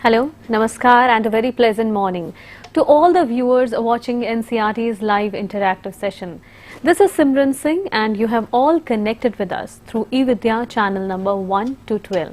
Hello, Namaskar and a very pleasant morning to all the viewers watching NCERT's live interactive session. This is Simran Singh and you have all connected with us through eVidya channel number 1 to 12.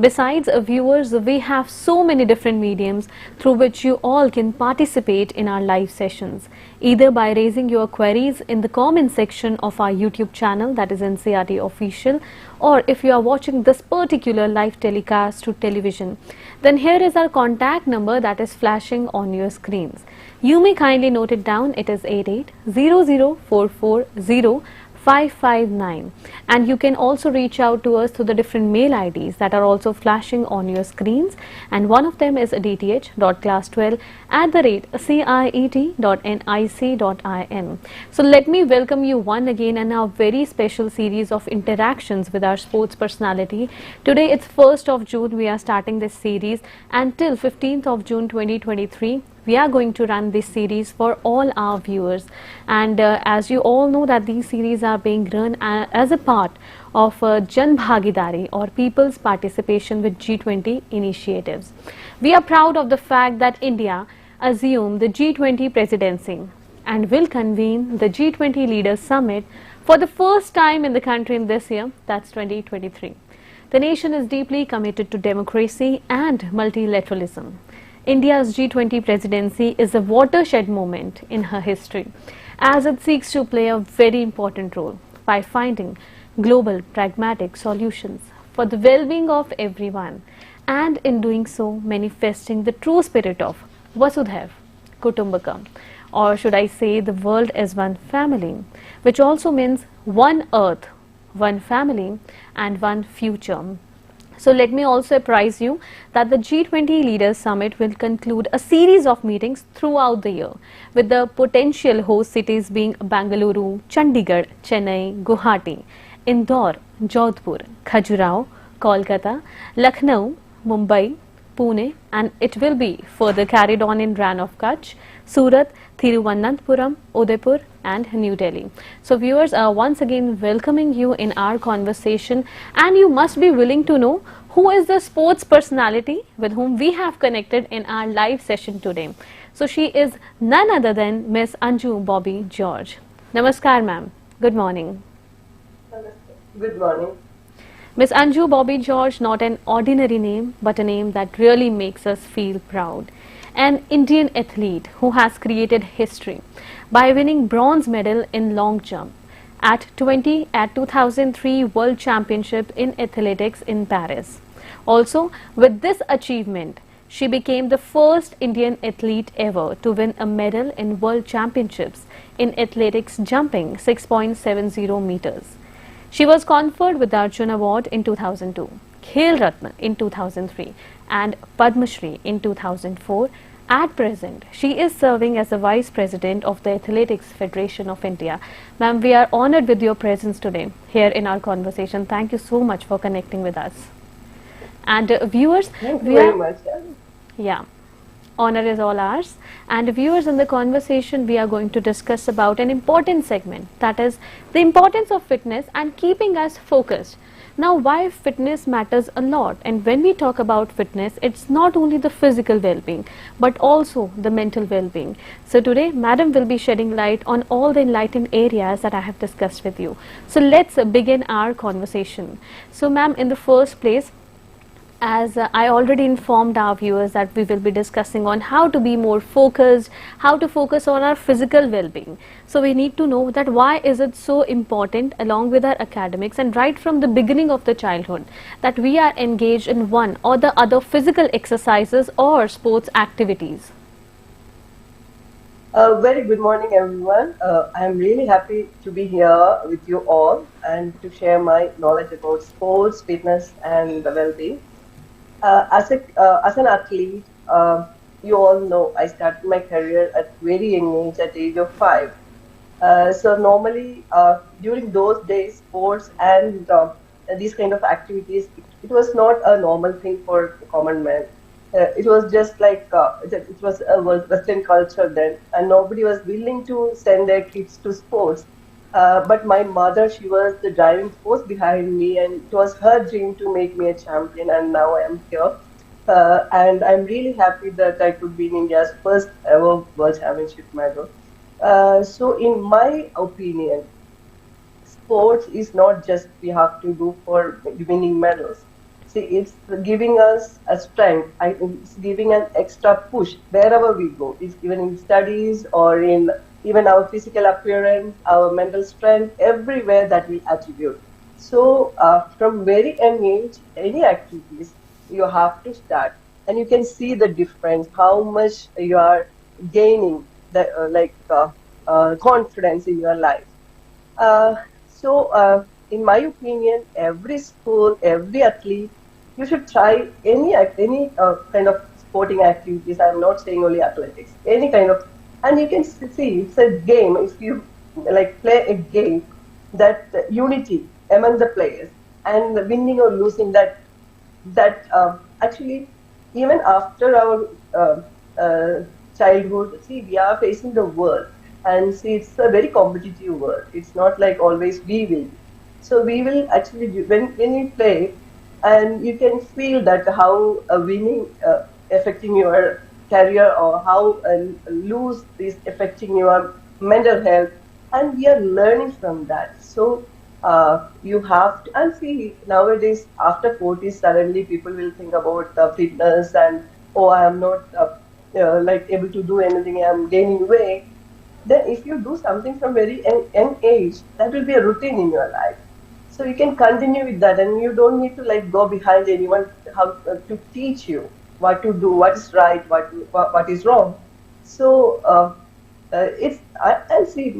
Besides viewers, we have so many different mediums through which you all can participate in our live sessions, either by raising your queries in the comment section of our YouTube channel, that is NCERT Official, or if you are watching this particular live telecast through television, then here is our contact number that is flashing on your screens. You may kindly note it down. It is 8800440559, and you can also reach out to us through the different mail IDs that are also flashing on your screens, and one of them is dth.class12@ciet.nic.in. So let me welcome you one again in our very special series of interactions with our sports personality. Today it's 1st of June, we are starting this series, and till 15th of June 2023 we are going to run this series for all our viewers. And as you all know that these series are being run as a part of Jan Bhagidari, or people's participation with G20 initiatives. We are proud of the fact that India assumed the G20 presidency and will convene the G20 Leaders Summit for the first time in the country in this year, that's 2023. The nation is deeply committed to democracy and multilateralism. India's G20 presidency is a watershed moment in her history, as it seeks to play a very important role by finding global pragmatic solutions for the well-being of everyone, and in doing so manifesting the true spirit of Vasudhaiv Kutumbakam, or should I say the world as one family, which also means one earth, one family and one future. So let me also apprise you that the G20 Leaders Summit will conclude a series of meetings throughout the year, with the potential host cities being Bangalore, Chandigarh, Chennai, Guwahati, Indore, Jodhpur, Khajuraho, Kolkata, Lucknow, Mumbai, Pune, and it will be further carried on in Rann of Kutch, Surat, Thiruvananthapuram, Udaipur and New Delhi. So viewers, are once again welcoming you in our conversation, and you must be willing to know who is the sports personality with whom we have connected in our live session today. So she is none other than Miss Anju Bobby George. Namaskar ma'am. Good morning. Good morning. Miss Anju Bobby George, not an ordinary name, but a name that really makes us feel proud. An Indian athlete who has created history by winning bronze medal in long jump at 2003 World Championship in Athletics in Paris. Also, with this achievement, she became the first Indian athlete ever to win a medal in World Championships in athletics jumping 6.70 meters. She was conferred with the Arjun Award in 2002, Khel Ratna in 2003 and Padma Shri in 2004. At present, she is serving as the Vice President of the Athletics Federation of India. Ma'am, we are honored with your presence today here in our conversation. Thank you so much for connecting with us. And viewers, thank you very much. Yeah. Honor is all ours. And viewers, in the conversation we are going to discuss about an important segment, that is the importance of fitness and keeping us focused. Now, why fitness matters a lot, and when we talk about fitness, it's not only the physical well-being but also the mental well-being. So today madam will be shedding light on all the enlightened areas that I have discussed with you. So let's begin our conversation. So ma'am, in the first place, as I already informed our viewers that we will be discussing on how to be more focused, how to focus on our physical well-being. So we need to know that why is it so important along with our academics, and right from the beginning of the childhood, that we are engaged in one or the other physical exercises or sports activities. Very good morning everyone. I am really happy to be here with you all and to share my knowledge about sports, fitness and the well-being. As an athlete, you all know I started my career at very young age, at the age of 5. So normally during those days, sports and these kind of activities, it was not a normal thing for the common man. It was just like it was a Western culture then, and nobody was willing to send their kids to sports. But my mother, she was the driving force behind me, and it was her dream to make me a champion, and now I am here. And I'm really happy that I could be in India's first ever World Championship medal. So, in my opinion, sports is not just we have to do for winning medals. See, it's giving us a strength. It's giving an extra push wherever we go. It's even in studies or in even our physical appearance, our mental strength, everywhere that we attribute. So, from very young age, any activities you have to start, and you can see the difference. How much you are gaining the confidence in your life. Uh, in my opinion, every school, every athlete, you should try any kind of sporting activities. I'm not saying only athletics, any kind of, and you can see it's a game. If you like play a game, that unity among the players and winning or losing, that actually even after our childhood, see, we are facing the world, and see, it's a very competitive world. It's not like always we will. So we will actually when you play, and you can feel that how winning affecting your career, or how lose is affecting your mental health, and we are learning from that. So you have to, and see, nowadays after 40 suddenly people will think about fitness, and oh, I am not like able to do anything, I am gaining weight. Then if you do something from very young age, that will be a routine in your life. So you can continue with that, and you don't need to like go behind anyone how to teach you what to do, what is right, what is wrong. So I see,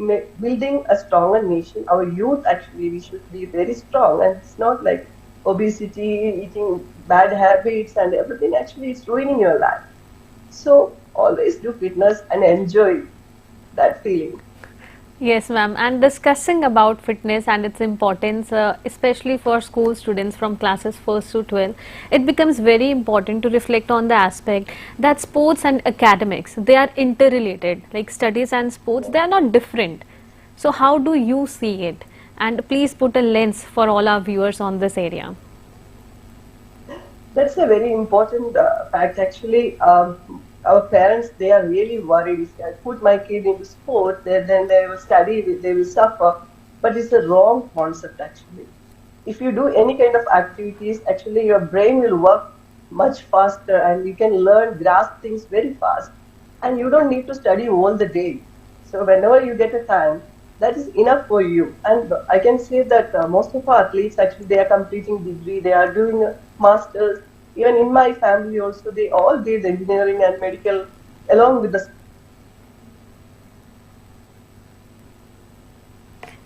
building a stronger nation. Our youth, actually, we should be very strong, and it's not like obesity, eating bad habits, and everything. Actually, it's ruining your life. So always do fitness and enjoy that feeling. Yes, ma'am. And discussing about fitness and its importance, especially for school students from classes 1st to 12, it becomes very important to reflect on the aspect that sports and academics, they are interrelated. Like studies and sports, they are not different. So how do you see it? And please put a lens for all our viewers on this area. That's a very important fact. Actually, our parents, they are really worried. If I put my kid into sport, then they will study, they will suffer. But it's a wrong concept, actually. If you do any kind of activities, actually your brain will work much faster, and you can learn, grasp things very fast. And you don't need to study all the day. So whenever you get a time, that is enough for you. And I can say that most of our athletes, actually, they are completing degree, they are doing a masters. Even in my family also, they all did engineering and medical along with the.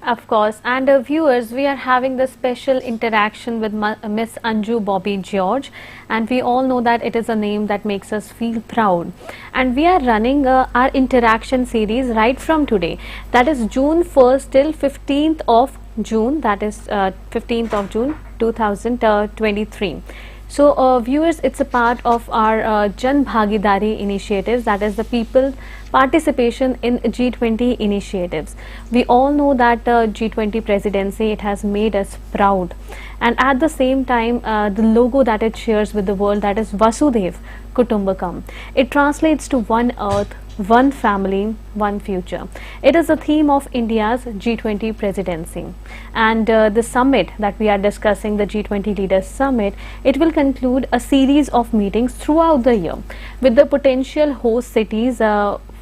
Of course, and viewers, we are having the special interaction with Miss Anju Bobby George, and we all know that it is a name that makes us feel proud. And we are running our interaction series right from today, that is June 1st till 15th of June, that is 15th of June 2023. So viewers, it's a part of our Jan Bhagidari initiatives, that is the people participation in G20 initiatives. We all know that G20 presidency, it has made us proud, and at the same time the logo that it shares with the world, that is Vasudev Kutumbakam, it translates to one earth, one family, one future. It is the theme of India's G20 presidency, and the summit that we are discussing, the G20 Leaders Summit, it will conclude a series of meetings throughout the year with the potential host cities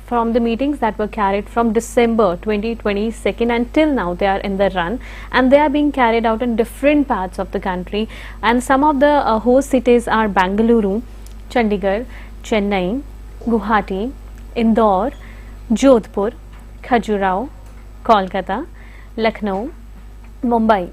from the meetings that were carried from December 2022 until now. They are in the run, and they are being carried out in different parts of the country, and some of the host cities are Bangalore, Chandigarh, Chennai, Guwahati, Indore, Jodhpur, Khajuraho, Kolkata, Lucknow, Mumbai,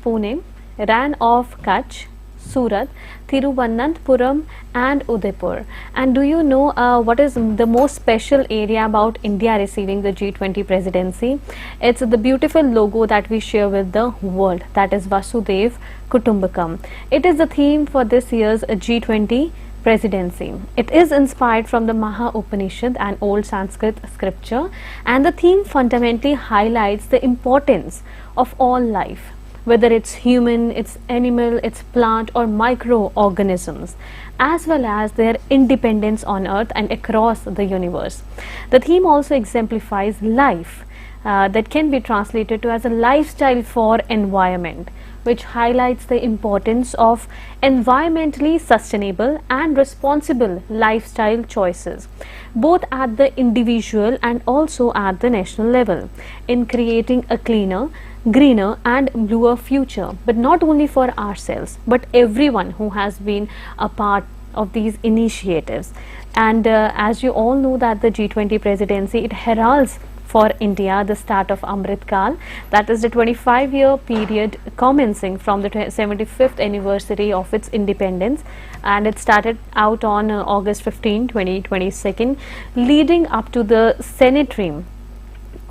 Pune, Ran of Kutch, Surat, Thiruvananthapuram and Udaipur. And do you know what is the most special area about India receiving the G20 presidency? It's the beautiful logo that we share with the world, that is Vasudev Kutumbakam. It is the theme for this year's G20 presidency. It is inspired from the Maha Upanishad, an old Sanskrit scripture, and the theme fundamentally highlights the importance of all life, whether it's human, it's animal, it's plant or microorganisms, as well as their independence on Earth and across the universe. The theme also exemplifies life, that can be translated to as a lifestyle for environment, which highlights the importance of environmentally sustainable and responsible lifestyle choices, both at the individual and also at the national level, in creating a cleaner, greener and bluer future, but not only for ourselves but everyone who has been a part of these initiatives. And as you all know that the G20 presidency, it heralds for India the start of Amrit Kal, that is the 25-year period commencing from the 75th anniversary of its independence, and it started out on August 15, 2022, leading up to the centenary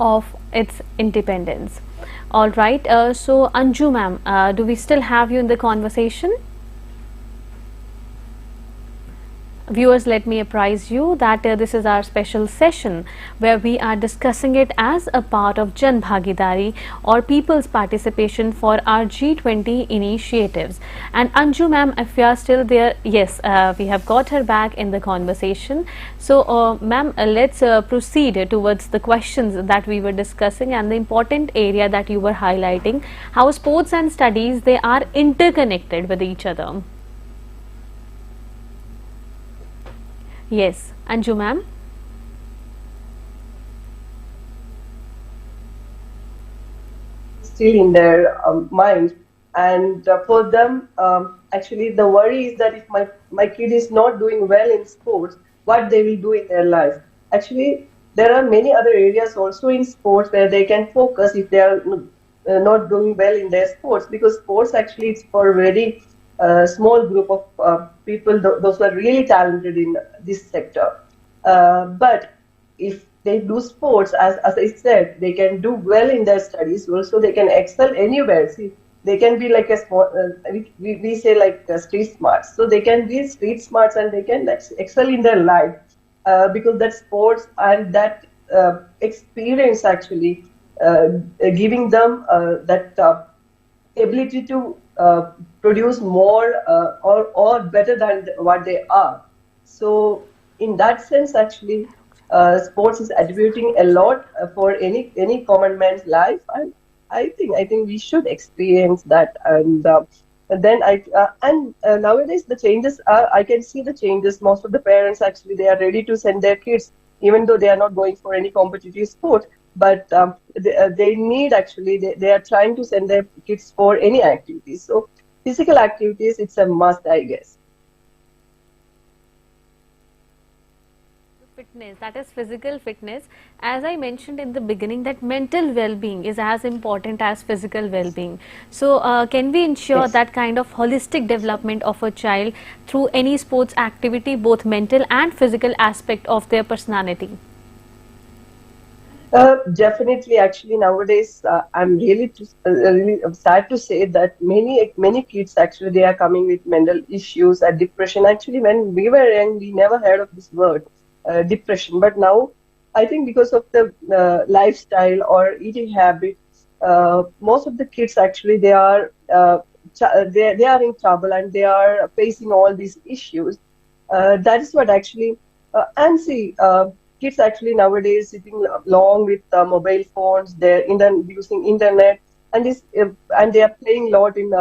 of its independence. All right, so Anju ma'am, do we still have you in the conversation? Viewers, let me apprise you that this is our special session where we are discussing it as a part of Jan Bhagidari or people's participation for our G20 initiatives. And Anju ma'am, if you are still there, yes, we have got her back in the conversation. So ma'am, let's proceed towards the questions that we were discussing and the important area that you were highlighting, how sports and studies, they are interconnected with each other. Yes, Anju ma'am. Still in their mind, and for them, actually, the worry is that if my kid is not doing well in sports, what they will do in their life. Actually, there are many other areas also in sports where they can focus if they are not doing well in their sports, because sports actually it's for a very small group of people, those who are really talented in this sector. But if they do sports, as I said, they can do well in their studies. Also, they can excel anywhere. See, they can be like a small, we say like street smarts. So they can be street smarts and they can like, excel in their life because that sports and that experience actually giving them that ability to produce more or better than what they are. So in that sense, actually, sports is attributing a lot for any common man's life, and I think we should experience that. And then nowadays the changes are, I can see the changes. Most of the parents actually they are ready to send their kids, even though they are not going for any competitive sport. But they need actually they are trying to send their kids for any activities. So physical activities, it's a must, I guess. Fitness, that is physical fitness. As I mentioned in the beginning, that mental well-being is as important as physical well-being. So can we ensure Yes. that kind of holistic development of a child through any sports activity, both mental and physical aspect of their personality? Definitely, actually, nowadays I'm really sad to say that many kids actually they are coming with mental issues and depression. Actually, when we were young, we never heard of this word, depression. But now, I think because of the lifestyle or eating habits, most of the kids actually they are in trouble and they are facing all these issues. That is what actually, and see, kids actually nowadays sitting long with mobile phones, they're using internet, and they are playing a lot in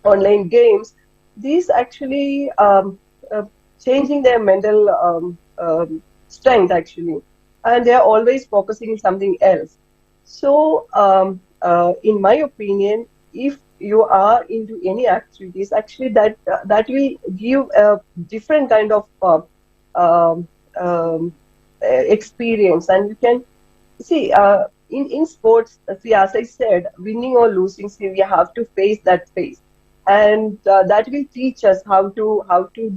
online games. These actually changing their mental strength actually, and they are always focusing on something else. So, in my opinion, if you are into any activities, actually that will give a different kind of um, um, experience, and you can see in sports. See, as I said, winning or losing, see, we have to face that phase, and that will teach us how to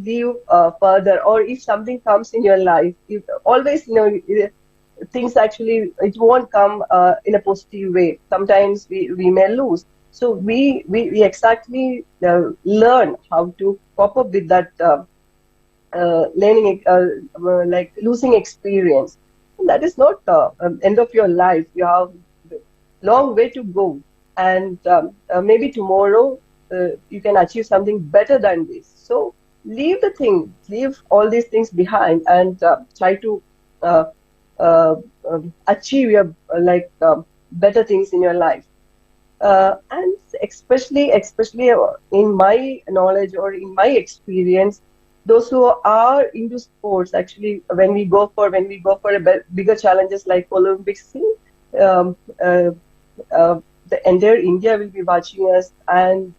live further. Or if something comes in your life, you always things actually it won't come in a positive way. Sometimes we may lose. So we exactly learn how to cope up with that learning, like losing experience. And that is not end of your life. You have long way to go, and maybe tomorrow you can achieve something better than this. So leave all these things behind, and try to uh, uh, achieve your better things in your life. And especially in my knowledge or in my experience, those who are into sports, actually, when we go for bigger challenges like Olympics, see, um, uh, the entire India will be watching us, and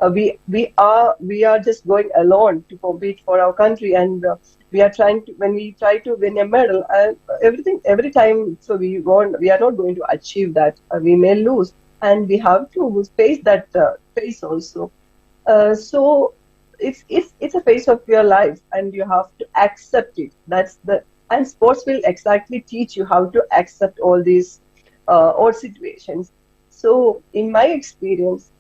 we are just going alone to compete for our country, and we are trying to when we try to win a medal, and everything every time. So we are not going to achieve that. We may lose, and we have to face that phase also. So it's a phase of your life, and you have to accept it. And sports will exactly teach you how to accept all these all situations. So in my experience,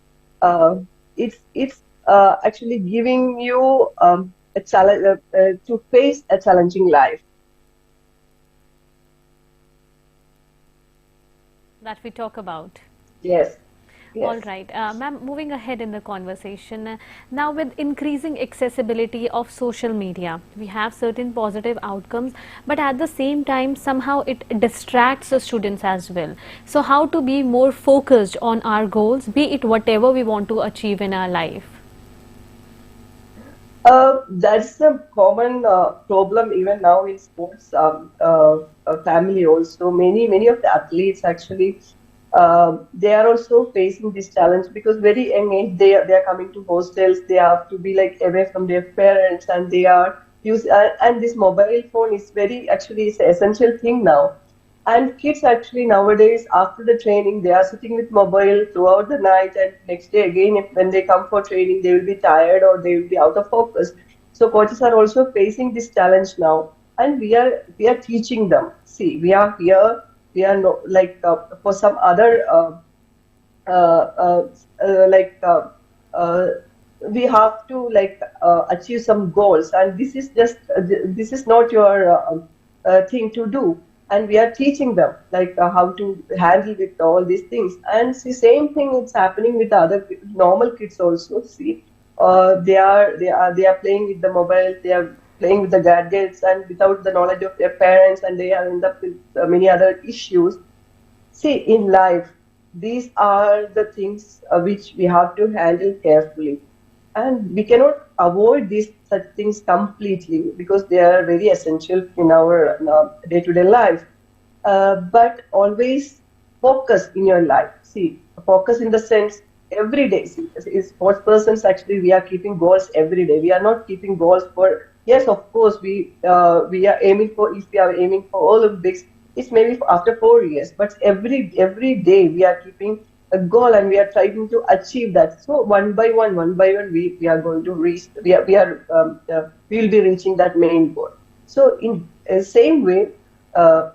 uh, it's actually giving you a challenge to face a challenging life. That we talk about. Yes, All yes. right, ma'am, moving ahead in the conversation, now with increasing accessibility of social media, we have certain positive outcomes, but at the same time, somehow it distracts the students as well. So, how to be more focused on our goals, be it whatever we want to achieve in our life? That's a common problem even now in sports family also. Many of the athletes actually they are also facing this challenge because very young age they are coming to hostels. They have to be like away from their parents, and they are use and this mobile phone is very actually is an essential thing now. And kids actually nowadays, after the training, they are sitting with mobile throughout the night, and next day again, if when they come for training, they will be tired or they will be out of focus. So coaches are also facing this challenge now, and we are teaching them. See, we are here. We are no, like for some other uh, uh, like uh, we have to achieve some goals, and this is not your thing to do, and we are teaching them how to handle with all these things. And see, same thing it's happening with other normal kids also. See, they are playing with the mobile, they are playing with the gadgets, and without the knowledge of their parents, and they are end up with many other issues. See, in life, these are the things which we have to handle carefully. And we cannot avoid these such things completely because they are very essential in our day-to-day life. But always focus in your life. See, focus in the sense every day. See, as sports persons, actually, we are keeping goals every day. We are not keeping goals for, yes, of course, we are aiming for, if we are aiming for Olympics, it's maybe for after 4 years, but every day we are keeping a goal, and we are trying to achieve that. So one by one, we are going to reach. We will be reaching that main goal. So in the same way,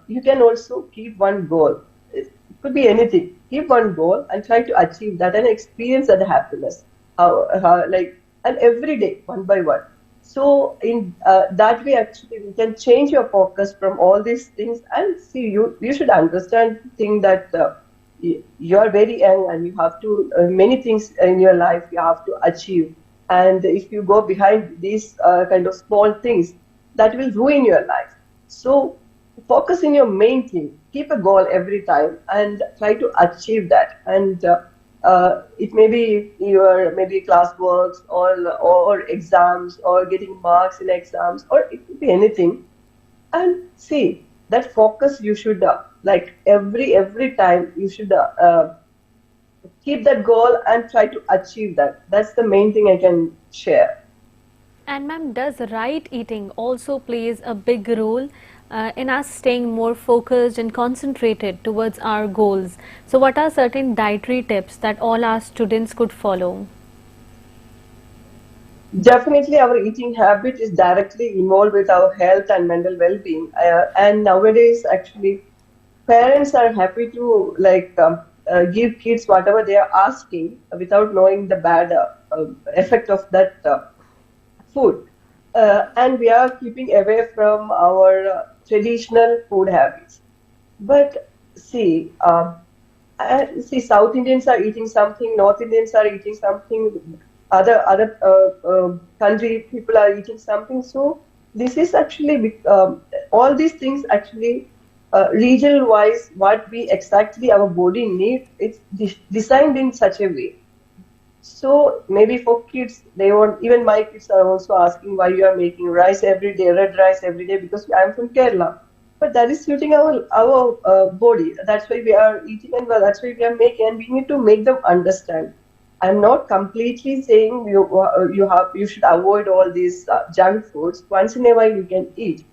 you can also keep one goal. It could be anything. Keep one goal and try to achieve that and experience that happiness. And every day, one by one. So in that way, actually, we can change your focus from all these things. And see, you should understand thing that you are very young, and you have to many things in your life you have to achieve. And if you go behind these kind of small things, that will ruin your life. So focus in your main thing. Keep a goal every time and try to achieve that. And it may be your maybe class works or exams or getting marks in exams, or it could be anything. And see, that focus you should every time you should keep that goal and try to achieve that. That's the main thing I can share. And ma'am, does right eating also plays a big role in us staying more focused and concentrated towards our goals? So what are certain dietary tips that all our students could follow? Definitely, our eating habit is directly involved with our health and mental well-being. And nowadays, actually, parents are happy to give kids whatever they are asking without knowing the bad effect of that food. And we are keeping away from our traditional food habits. But see, See, South Indians are eating something, North Indians are eating something, other country people are eating something. So this is actually all these things actually regional wise what we exactly our body need. It's designed in such a way. So maybe for kids, they want, even my kids are also asking why you are making rice every day, red rice every day, because I'm from Kerala. But that is suiting our body. That's why we are eating, and that's why we are making, and we need to make them understand. I'm not completely saying you should avoid all these junk foods. Once in a while you can eat,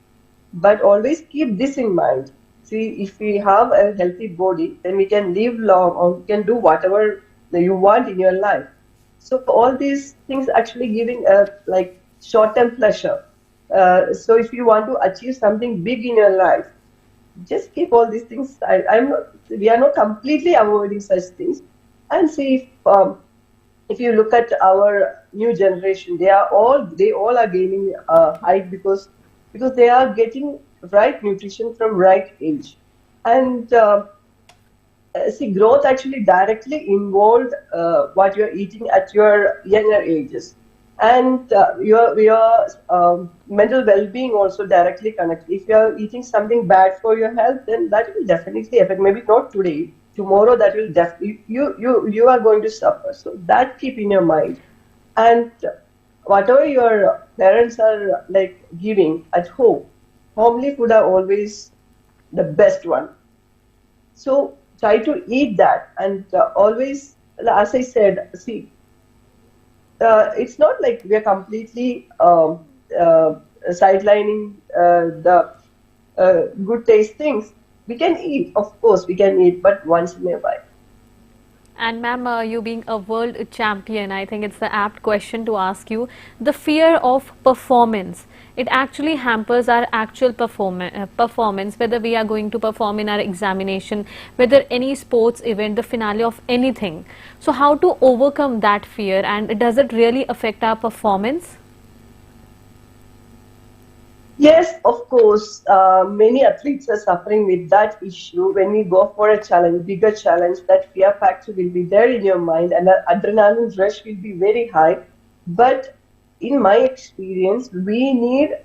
but always keep this in mind. See, if we have a healthy body, then we can live long or we can do whatever you want in your life. So all these things actually giving a like short-term pleasure. So if you want to achieve something big in your life, just keep all these things. We are not completely avoiding such things. And see if you look at our new generation, they all are gaining height because they are getting right nutrition from right age. And see, growth actually directly involved what you're eating at your younger ages. And your mental well-being also directly connected. If you're eating something bad for your health, then that will definitely affect. Maybe not today, tomorrow. That will definitely you are going to suffer. So that keep in your mind. And whatever your parents are like giving at home, homely food are always the best one. So try to eat that, and always, as I said, see, it's not like we are completely sidelining the good taste things. We can eat, of course, we can eat, but once in a while. And ma'am, you being a world champion, I think it's the apt question to ask you. The fear of performance, it actually hampers our actual performance, whether we are going to perform in our examination, whether any sports event, the finale of anything. So how to overcome that fear, and does it really affect our performance? Yes, of course. Many athletes are suffering with that issue. When we go for a challenge, bigger challenge, that fear factor will be there in your mind, and the adrenaline rush will be very high. But in my experience, we need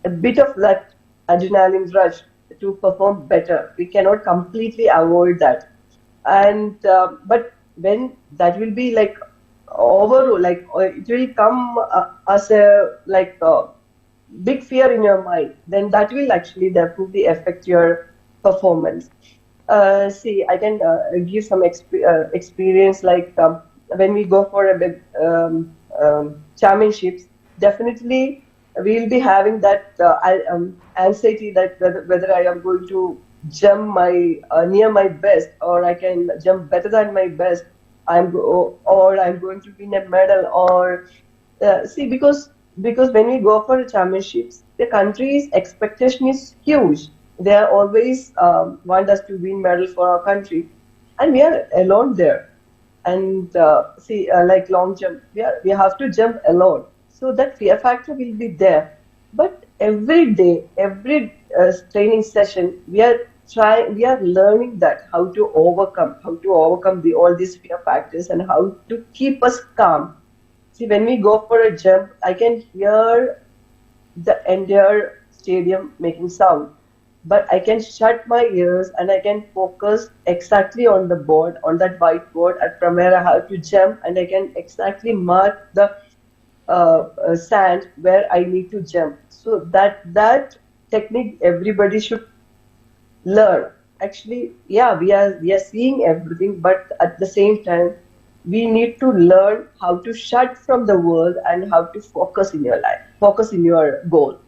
a bit of that adrenaline rush to perform better. We cannot completely avoid that. And but when that will be like overall, like it will come as a like. Big fear in your mind, then that will actually definitely affect your performance. See, I can give some experience like when we go for a big championships, definitely we'll be having that anxiety that whether I am going to jump my near my best, or I can jump better than my best. Or I'm going to win a medal, or see, because when we go for the championships, the country's expectation is huge. They are always want us to win medal for our country, and we are alone there. And see, like long jump, we have to jump alone. So that fear factor will be there. But every day, every training session, we are learning that how to overcome all these fear factors, and how to keep us calm. See, when we go for a jump, I can hear the entire stadium making sound, but I can shut my ears and I can focus exactly on the board, on that whiteboard, at from where I have to jump, and I can exactly mark the sand where I need to jump. So that technique everybody should learn. Actually, yeah, we are seeing everything, but at the same time, we need to learn how to shut from the world and how to focus in your life, focus in your goal.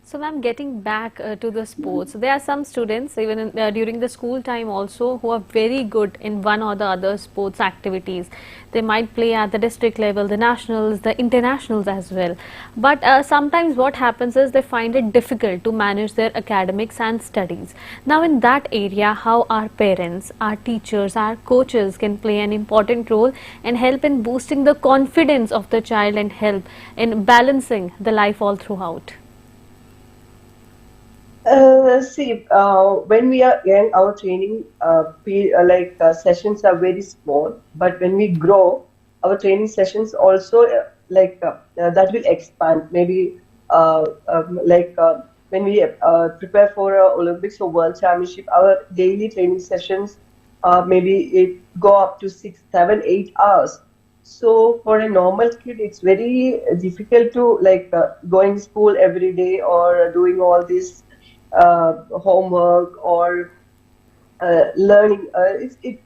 So ma'am, getting back to the sports, there are some students even during the school time also who are very good in one or the other sports activities. They might play at the district level, the nationals, the internationals as well. But sometimes what happens is they find it difficult to manage their academics and studies. Now in that area, how our parents, our teachers, our coaches can play an important role and help in boosting the confidence of the child and help in balancing the life all throughout. When we are young, our training sessions are very small. But when we grow, our training sessions also that will expand. Maybe when we prepare for Olympics or World Championship, our daily training sessions maybe it go up to 6, 7, 8 hours. So for a normal kid, it's very difficult to going to school every day or doing all this homework or learning.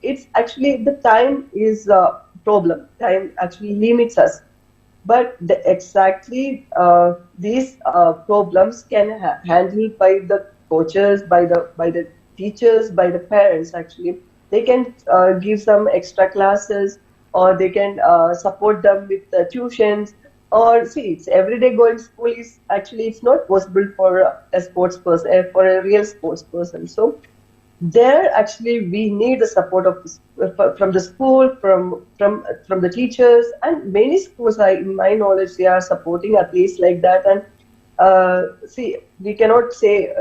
It's actually the time is a problem. Time actually limits us. But exactly these problems can handled by the coaches, by the teachers, by the parents. Actually, they can give some extra classes, or they can support them with tuitions. Or see, it's everyday going to school is actually it's not possible for a sports person, for a real sports person. So there actually we need the support of from the school, from the teachers, and many schools are, in my knowledge, they are supporting athletes like that. And see, we can't say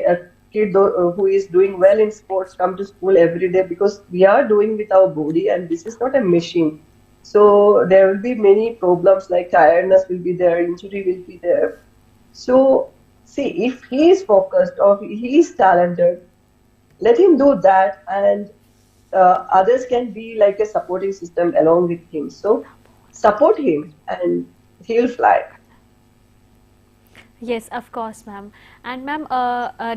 a kid who is doing well in sports come to school every day, because we are doing with our body and this is not a machine. So there will be many problems, like tiredness will be there, injury will be there. So see, if he is focused or he is talented, let him do that, and others can be like a supporting system along with him. So support him and he'll fly. Yes, of course, ma'am. And ma'am,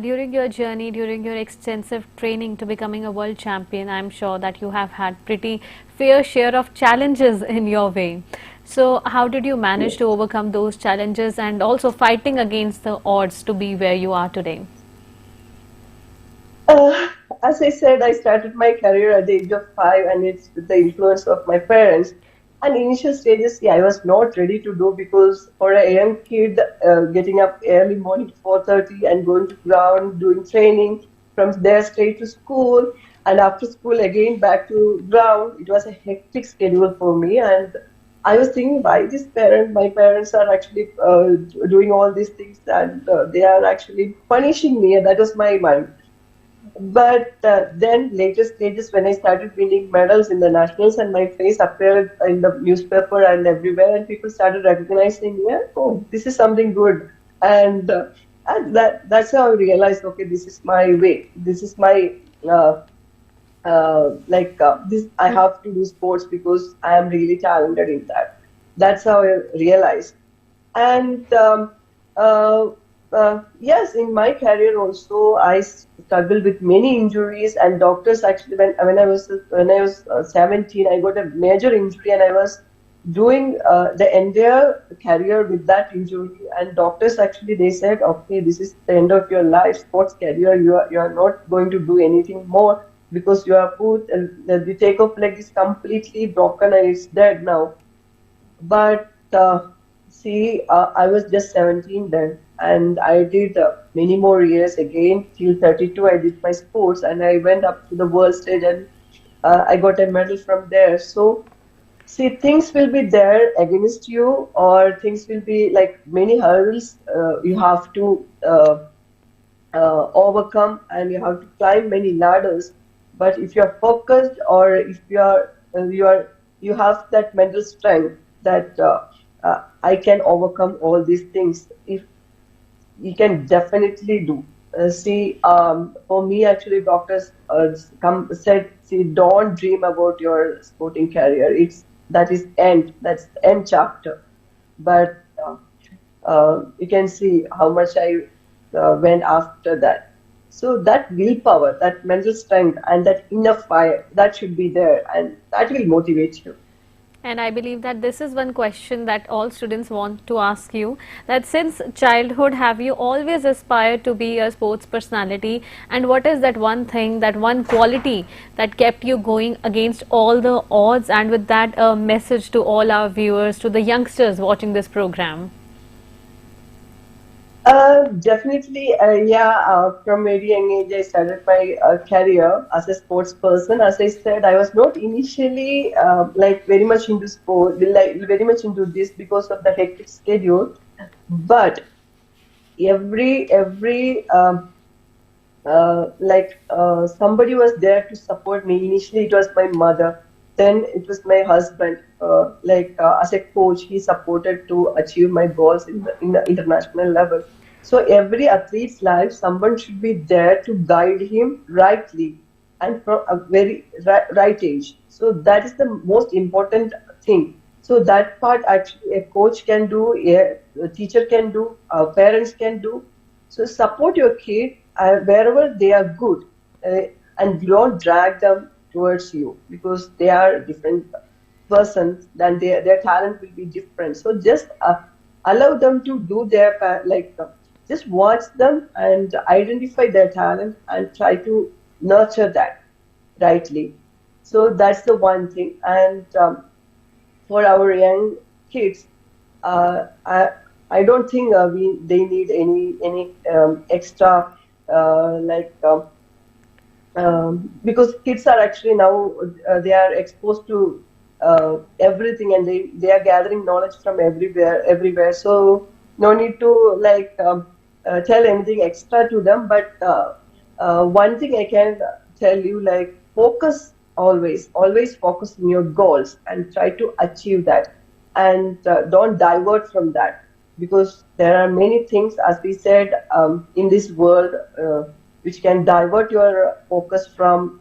during your journey, during your extensive training to becoming a world champion, I'm sure that you have had pretty fair share of challenges in your way. So how did you manage Yes. to overcome those challenges and also fighting against the odds to be where you are today? Uh, as I said, I started my career at the age of 5, and it's with the influence of my parents. And initial stages, yeah, I was not ready to do, because for a young kid, getting up early morning 4:30 and going to ground, doing training, from there straight to school, and after school again back to ground, it was a hectic schedule for me. And I was thinking, why my parents are actually doing all these things, and they are actually punishing me, and that was my mind. But then later stages, when I started winning medals in the nationals and my face appeared in the newspaper and everywhere, and people started recognizing me, oh, this is something good. And that's how I realized, okay, this is my way. This is my this. I have to do sports because I am really talented in that. That's how I realized. And uh, yes, in my career also, I struggled with many injuries, and doctors actually, when I was 17, I got a major injury, and I was doing the entire career with that injury. And doctors actually, they said, okay, this is the end of your life, sports career. You are not going to do anything more, because you are put, the takeoff leg is completely broken and it's dead now. But see, I was just 17 then, and I did many more years again till 32. I did my sports, and I went up to the world stage, and I got a medal from there. So, see, things will be there against you, or things will be like many hurdles you have to overcome, and you have to climb many ladders. But if you are focused, or if you have that mental strength that I can overcome all these things, if you can definitely do. See, for me, actually, doctors come said, see, don't dream about your sporting career. That is end. That's the end chapter. But you can see how much I went after that. So that willpower, that mental strength, and that inner fire, that should be there, and that will motivate you. And I believe that this is one question that all students want to ask you, that since childhood have you always aspired to be a sports personality, and what is that one thing, that one quality that kept you going against all the odds? And with that, a message to all our viewers, to the youngsters watching this program. Definitely, yeah. From very young age, I started my career as a sports person. As I said, I was not initially like very much into sport, like very much into this because of the hectic schedule. But every somebody was there to support me. Initially, it was my mother. Then it was my husband. As a coach, he supported to achieve my goals in the international level. So every athlete's life, someone should be there to guide him rightly and from a very right age. So that is the most important thing. So that part actually a coach can do, a teacher can do, parents can do. So support your kid wherever they are good, and don't drag them towards you because they are different persons. Then their talent will be different. So just allow them to do their just watch them and identify their talent and try to nurture that rightly. So that's the one thing. And for our young kids, uh, I I don't think they need any extra like because kids are actually now they are exposed to everything, and they are gathering knowledge from everywhere. So no need to tell anything extra to them. But one thing I can tell you, like, focus always focus on your goals and try to achieve that, and don't divert from that, because there are many things, as we said, in this world which can divert your focus from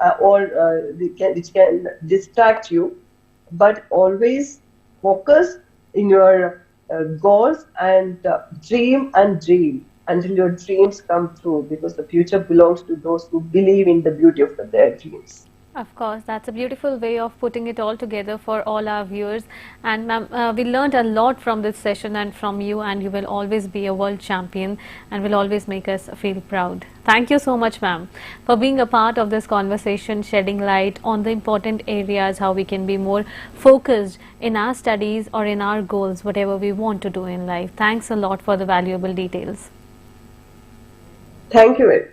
which can distract you. But always focus in your goals, and dream until your dreams come true, because the future belongs to those who believe in the beauty of their dreams. Of course, that's a beautiful way of putting it all together for all our viewers. And ma'am, we learned a lot from this session and from you, and you will always be a world champion and will always make us feel proud. Thank you so much, ma'am, for being a part of this conversation, shedding light on the important areas, how we can be more focused in our studies or in our goals, whatever we want to do in life. Thanks a lot for the valuable details. Thank you very much.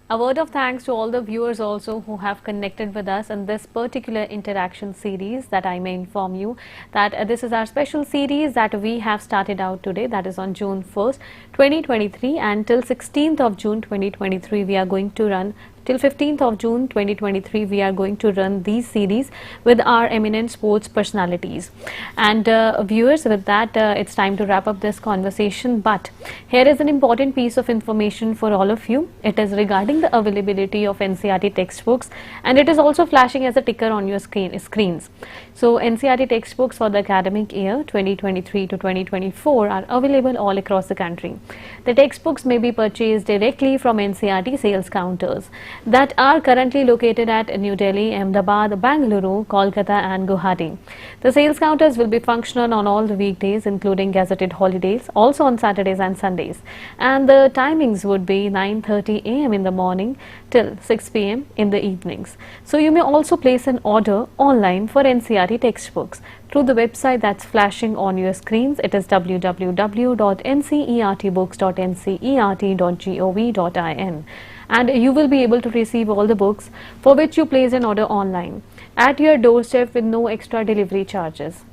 A word of thanks to all the viewers also who have connected with us in this particular interaction series, that I may inform you that this is our special series that we have started out today, that is on June 1st, 2023, and till 16th of June 2023 we are going to run. Till 15th of June 2023 we are going to run these series with our eminent sports personalities. And viewers, with that it's time to wrap up this conversation, but here is an important piece of information for all of you. It is regarding the availability of NCERT textbooks, and it is also flashing as a ticker on your screens. So NCERT textbooks for the academic year 2023 to 2024 are available all across the country. The textbooks may be purchased directly from NCERT sales counters that are currently located at New Delhi, Ahmedabad, Bangalore, Kolkata and Guwahati. The sales counters will be functional on all the weekdays, including gazetted holidays, also on Saturdays and Sundays. And the timings would be 9:30 a.m. in the morning till 6 p.m. in the evenings. So you may also place an order online for NCERT textbooks through the website that's flashing on your screens. It is www.ncertbooks.ncert.gov.in, and you will be able to receive all the books for which you place an order online at your doorstep with no extra delivery charges.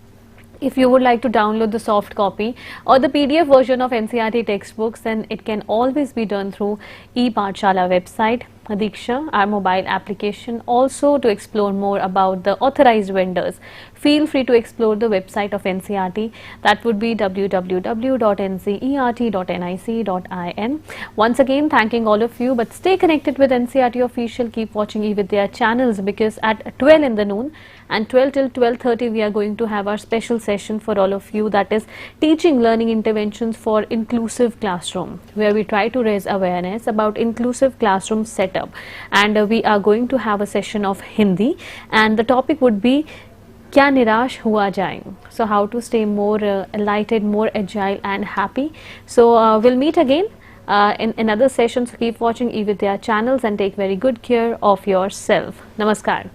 If you would like to download the soft copy or the PDF version of NCERT textbooks, then it can always be done through ePathshala website, Diksha, our mobile application. Also, to explore more about the authorized vendors, feel free to explore the website of NCERT. That would be www.ncert.nic.in. Once again, thanking all of you, but stay connected with NCERT Official. Keep watching eVidya channels, because at 12 in the noon and 12 till 12:30 we are going to have our special session for all of you, that is teaching learning interventions for inclusive classroom, where we try to raise awareness about inclusive classroom setup. And we are going to have a session of Hindi, and the topic would be क्या निराश हुआ जाए, so how to stay more enlightened, more agile and happy. So we'll meet again in another session. So keep watching eVidya channels and take very good care of yourself. Namaskar.